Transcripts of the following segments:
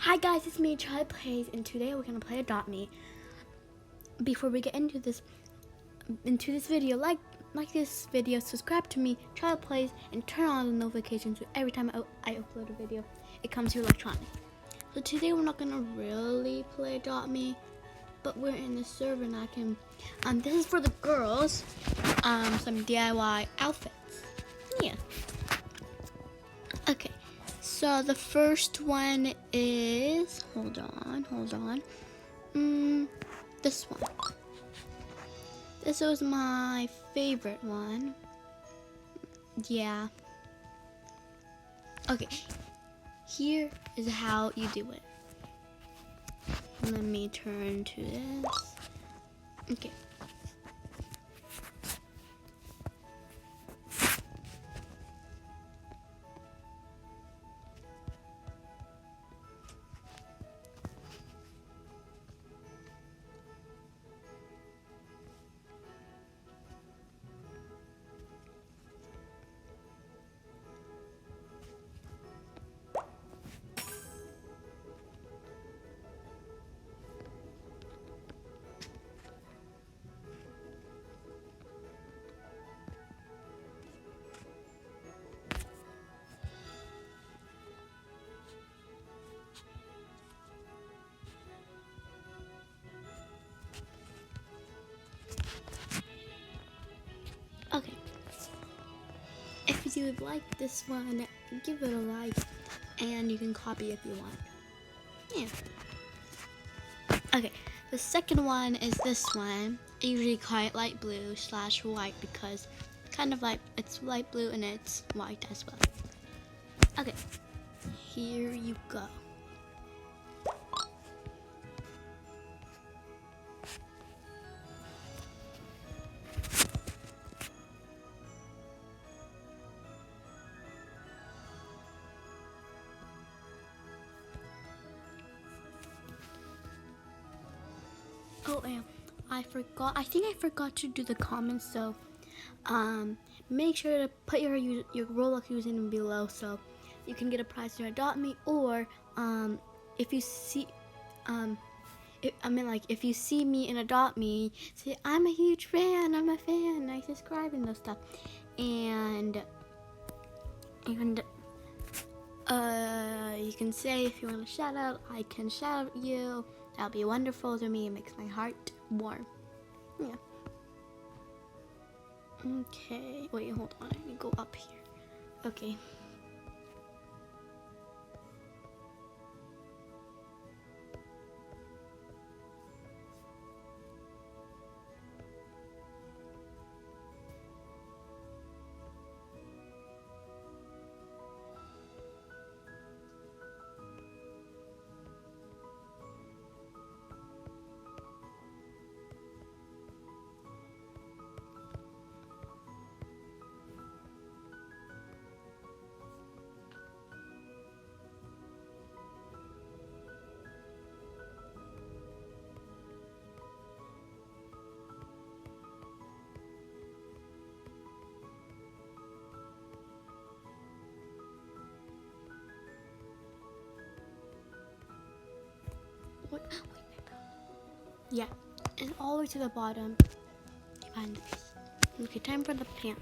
Hi guys, it's me, Charlieplays, and today we're gonna play Adopt Me. Before we get into this video, like this video, subscribe to me, Charlieplays, and turn on the notifications so every time I upload a video, it comes to your electronic. So today we're not gonna really play Adopt Me, but we're in the server and I can. This is for the girls. Some DIY outfits. Yeah. Okay. So the first one is, hold on. This one. This was my favorite one. Yeah. Okay. Here is how you do it. Let me turn to this. Okay. Okay. If you would like this one, give it a like, and you can copy if you want. Yeah. Okay. The second one is this one. I usually call it light blue / white because kind of like it's light blue and it's white as well. Okay. Here you go. Oh, and I think I forgot to do the comments, so make sure to put your Roblox username below so you can get a prize to Adopt Me, or if you see if you see me and Adopt Me, say I'm a huge fan, I subscribe and those stuff, and you can say if you want a shout out, I can shout out you. That'll be wonderful to me. It makes my heart warm. Yeah. Okay. Wait, hold on. Let me go up here. Okay. What? Wait. Yeah. And all the way to the bottom. You find this. Okay, time for the pants.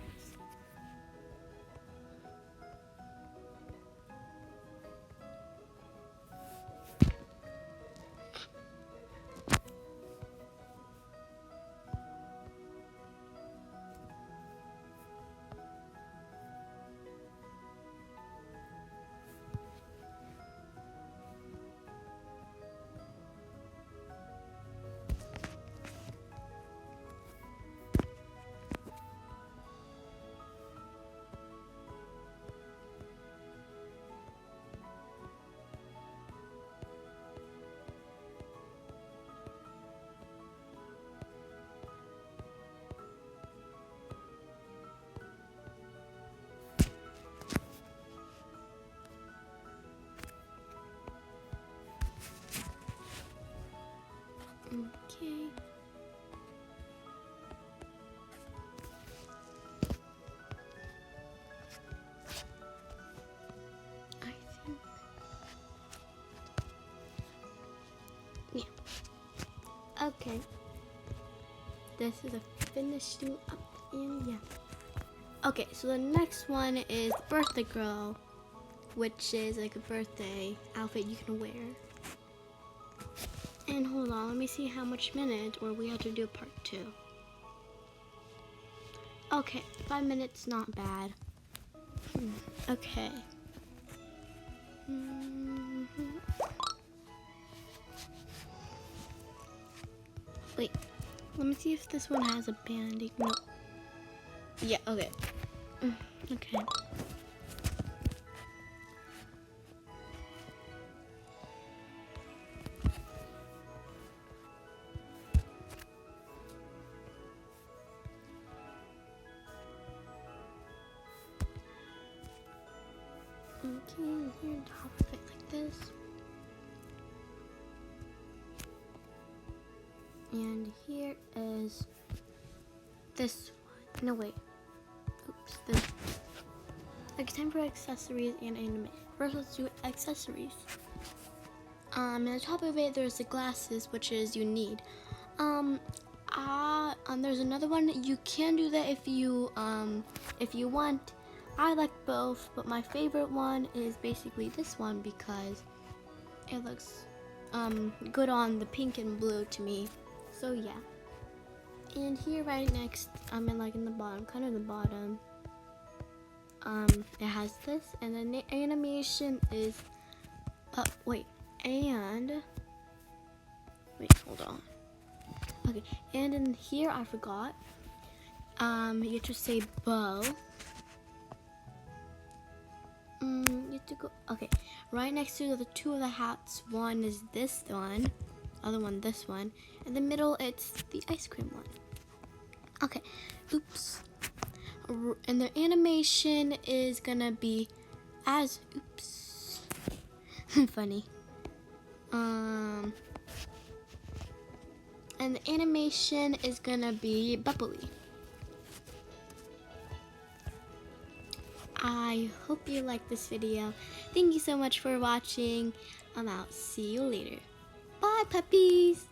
Okay. I think Okay. This is a finishing up, and yeah. Okay, so the next one is birthday girl, which is like a birthday outfit you can wear. And hold on, let me see how much minute, or we have to do a part 2. Okay, 5 minutes, not bad. Okay. Wait, let me see if this one has a banding. No. Yeah, okay. Okay. Okay, here on top of it like this. And here is this one. No, wait. Oops, this. Okay, time for accessories and animation. First, let's do accessories. On the top of it, there's the glasses, which is you need. There's another one. You can do that if you want. I like both, but my favorite one is basically this one because it looks good on the pink and blue to me. So yeah. And here right next, in the bottom, kind of the bottom. It has this, and then the animation is wait, hold on. Okay, and in here I forgot. You have to say bow. You have to go. Okay, right next to the two of the hats. One is this one, other one this one. In the middle, it's the ice cream one. Okay, oops. And the animation is gonna be as oops. Funny. And the animation is gonna be bubbly. I hope you liked this video. Thank you so much for watching. I'm out. See you later. Bye, puppies.